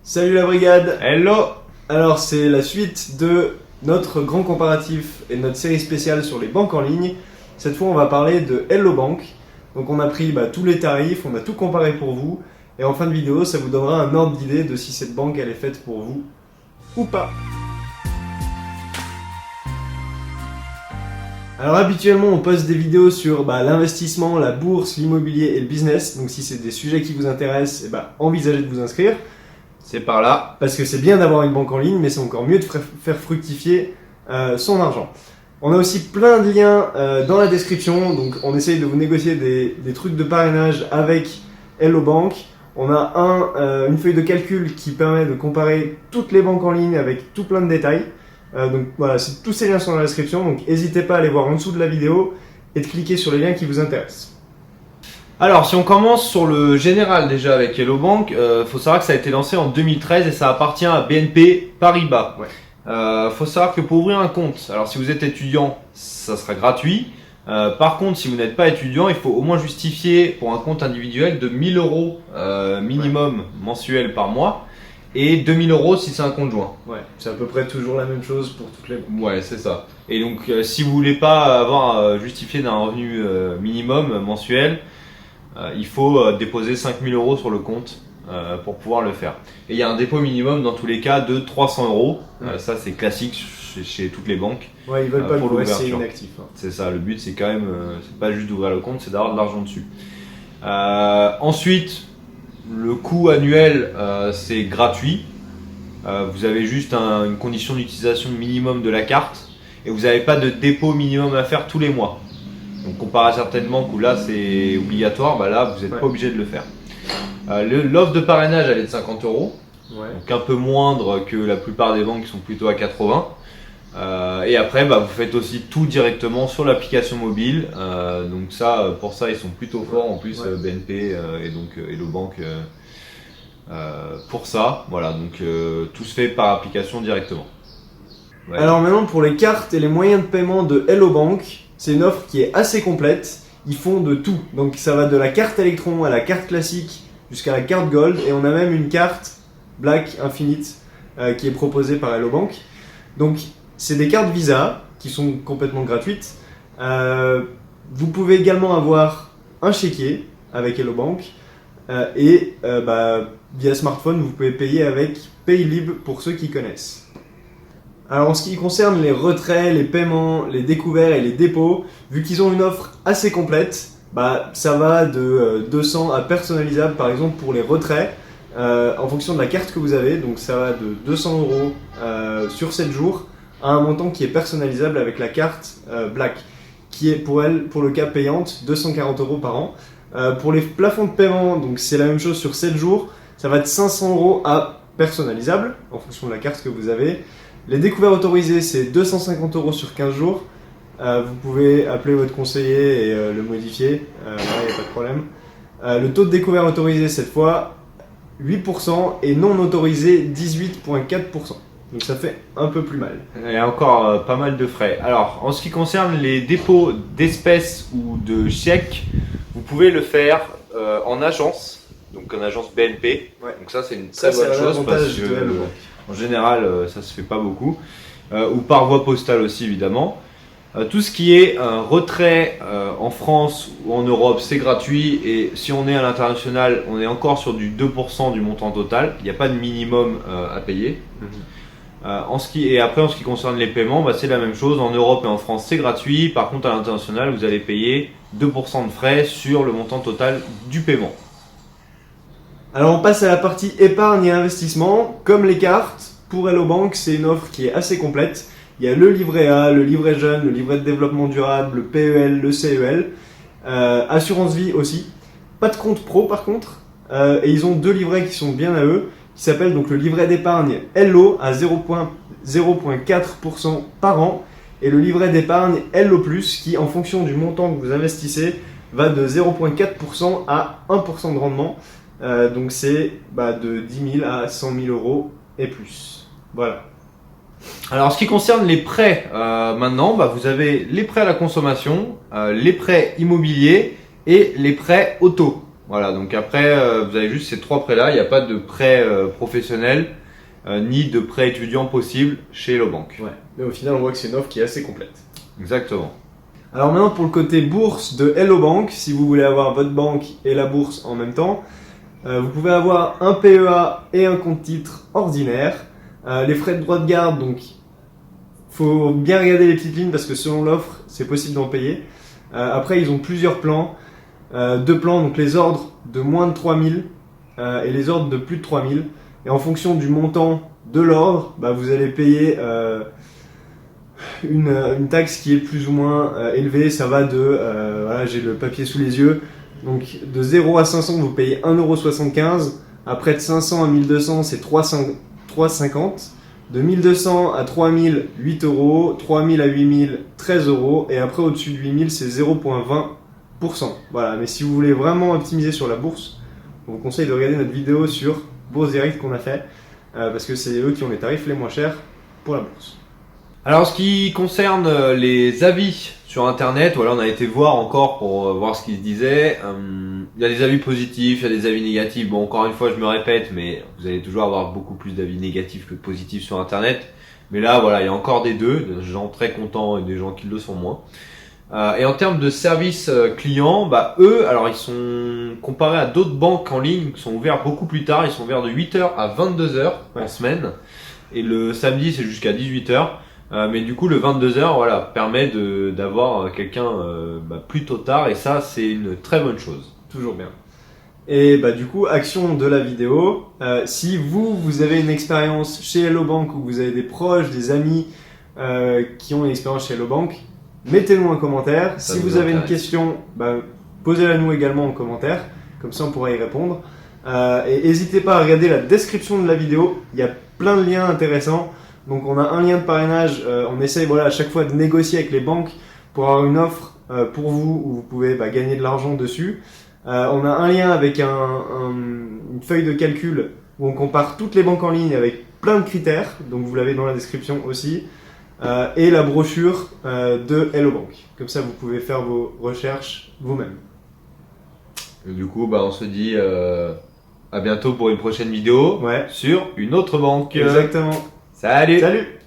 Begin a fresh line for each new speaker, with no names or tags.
Salut la brigade.
Hello.
Alors c'est la suite de notre grand comparatif et notre série spéciale sur les banques en ligne. Cette fois on va parler de Hello Bank. Donc on a pris tous les tarifs, on a tout comparé pour vous. Et en fin de vidéo ça vous donnera un ordre d'idée de si cette banque elle est faite pour vous ou pas. Alors habituellement on poste des vidéos sur l'investissement, la bourse, l'immobilier et le business. Donc si c'est des sujets qui vous intéressent, envisagez de vous inscrire.
C'est par là.
Parce que c'est bien d'avoir une banque en ligne, mais c'est encore mieux de faire fructifier son argent. On a aussi plein de liens dans la description, donc on essaye de vous négocier des trucs de parrainage avec Hello Bank. On a une feuille de calcul qui permet de comparer toutes les banques en ligne avec tout plein de détails. Donc voilà, tous ces liens sont dans la description, donc n'hésitez pas à aller voir en dessous de la vidéo et de cliquer sur les liens qui vous intéressent.
Alors, si on commence sur le général déjà avec Hello Bank, faut savoir que ça a été lancé en 2013 et ça appartient à BNP Paribas.
Ouais.
Faut savoir que pour ouvrir un compte, alors si vous êtes étudiant, ça sera gratuit. Par contre, si vous n'êtes pas étudiant, il faut au moins justifier pour un compte individuel de 1000 euros minimum mensuel par mois et 2000 euros si c'est un compte joint.
Ouais, c'est à peu près toujours la même chose pour toutes les banques.
Ouais, c'est ça. Et donc, si vous voulez pas avoir justifié d'un revenu minimum mensuel, il faut déposer 5000 euros sur le compte pour pouvoir le faire. Et il y a un dépôt minimum dans tous les cas de 300 euros.
Ouais.
Ça, c'est classique chez toutes les banques.
Ouais, ils veulent pas que
pour
vous restiez
l'ouverture.
inactif. Hein.
C'est ça, le but c'est quand même, c'est pas juste d'ouvrir le compte, c'est d'avoir de l'argent dessus. Ensuite, le coût annuel, c'est gratuit. Vous avez juste une condition d'utilisation minimum de la carte et vous n'avez pas de dépôt minimum à faire tous les mois. Donc comparé à certaines banques où là c'est obligatoire, là vous n'êtes pas obligé de le faire. L'offre de parrainage elle est de 50 euros, donc un peu moindre que la plupart des banques qui sont plutôt à 80. Et après vous faites aussi tout directement sur l'application mobile. Donc ça, pour ça ils sont plutôt forts en plus BNP et donc Hello Bank pour ça. Voilà, donc tout se fait par application directement. Ouais.
Alors maintenant pour les cartes et les moyens de paiement de Hello Bank, c'est une offre qui est assez complète. Ils font de tout. Donc ça va de la carte Electron à la carte classique jusqu'à la carte Gold. Et on a même une carte Black Infinite qui est proposée par Hello Bank. Donc c'est des cartes Visa qui sont complètement gratuites. Vous pouvez également avoir un chéquier avec Hello Bank. Via smartphone, vous pouvez payer avec Paylib pour ceux qui connaissent. Alors en ce qui concerne les retraits, les paiements, les découverts et les dépôts, vu qu'ils ont une offre assez complète, ça va de 200 à personnalisable par exemple pour les retraits en fonction de la carte que vous avez. Donc ça va de 200 euros sur 7 jours à un montant qui est personnalisable avec la carte Black, qui est pour le cas payante 240 euros par an. Pour les plafonds de paiement, donc c'est la même chose sur 7 jours, ça va de 500 euros à personnalisable en fonction de la carte que vous avez. Les découverts autorisés, c'est 250 euros sur 15 jours. Vous pouvez appeler votre conseiller et le modifier, il n'y a pas de problème. Le taux de découvert autorisé, cette fois, 8% et non autorisé, 18,4%. Donc ça fait un peu plus mal.
Il y a encore pas mal de frais. Alors, en ce qui concerne les dépôts d'espèces ou de chèques, vous pouvez le faire en agence, donc en agence BNP.
Ouais.
Donc ça, c'est une très bonne chose parce que en général, ça se fait pas beaucoup. Ou par voie postale aussi, évidemment. Tout ce qui est un retrait en France ou en Europe, c'est gratuit. Et si on est à l'international, on est encore sur du 2% du montant total. Il n'y a pas de minimum à payer. En ce qui concerne les paiements, c'est la même chose. En Europe et en France, c'est gratuit. Par contre, à l'international, vous allez payer 2% de frais sur le montant total du paiement.
Alors on passe à la partie épargne et investissement. Comme les cartes, pour Hello Bank, c'est une offre qui est assez complète. Il y a le livret A, le livret jeune, le livret de développement durable, le PEL, le CEL, assurance vie aussi. Pas de compte pro par contre. Et ils ont 2 livrets qui sont bien à eux, qui s'appellent donc le livret d'épargne Hello à 0,4% par an et le livret d'épargne Hello+, qui en fonction du montant que vous investissez va de 0,4% à 1% de rendement. Donc c'est de 10 000 à 100 000 euros et plus. Voilà.
Alors, en ce qui concerne les prêts, maintenant, vous avez les prêts à la consommation, les prêts immobiliers et les prêts auto. Voilà, donc après, vous avez juste ces 3 prêts-là. Il n'y a pas de prêt professionnel ni de prêt étudiant possible chez Hello Bank.
Ouais, mais au final, on voit que c'est une offre qui est assez complète.
Exactement.
Alors maintenant, pour le côté bourse de Hello Bank, si vous voulez avoir votre banque et la bourse en même temps, vous pouvez avoir un PEA et un compte titre ordinaire. Les frais de droit de garde, donc faut bien regarder les petites lignes parce que selon l'offre, c'est possible d'en payer. Après, ils ont plusieurs plans. 2 plans, donc les ordres de moins de 3000 et les ordres de plus de 3000. Et en fonction du montant de l'ordre, vous allez payer une taxe qui est plus ou moins élevée. Ça va de, voilà, j'ai le papier sous les yeux. Donc de 0 à 500, vous payez 1,75 €. Après de 500 à 1200, c'est 3,50 €. De 1200 à 3000, 8 €. 3000 à 8000, 13 €. Et après, au-dessus de 8000, c'est 0,20%. Voilà, mais si vous voulez vraiment optimiser sur la bourse, on vous conseille de regarder notre vidéo sur Bourse Direct qu'on a fait, parce que c'est eux qui ont les tarifs les moins chers pour la bourse.
Alors, ce qui concerne les avis sur Internet, voilà, on a été voir encore pour voir ce qui se disait. Il y a des avis positifs, il y a des avis négatifs. Bon, encore une fois, je me répète, mais vous allez toujours avoir beaucoup plus d'avis négatifs que positifs sur Internet. Mais là, voilà, il y a encore des gens très contents et des gens qui le sont moins. Et en termes de service client, eux, alors ils sont comparés à d'autres banques en ligne qui sont ouverts beaucoup plus tard. Ils sont ouverts de 8h à 22h en semaine. Et le samedi, c'est jusqu'à 18h. Mais du coup, le 22h, voilà, permet d'avoir quelqu'un plutôt tard. Et ça, c'est une très bonne chose.
Toujours bien. Et du coup, action de la vidéo. Si vous avez une expérience chez Hello Bank ou vous avez des proches, des amis qui ont une expérience chez Hello Bank, mettez-nous un commentaire.
Ça
si
nous
vous avez une
intéresse.
question, posez-la nous également en commentaire. Comme ça, on pourra y répondre. Et n'hésitez pas à regarder la description de la vidéo. Il y a plein de liens intéressants. Donc, on a un lien de parrainage. On essaye à chaque fois de négocier avec les banques pour avoir une offre pour vous où vous pouvez gagner de l'argent dessus. On a un lien avec une feuille de calcul où on compare toutes les banques en ligne avec plein de critères. Donc, vous l'avez dans la description aussi. Et la brochure de Hello Bank. Comme ça, vous pouvez faire vos recherches vous-même.
Et du coup, on se dit à bientôt pour une prochaine vidéo
Ouais.
sur une autre banque.
Exactement.
Salut!
Salut!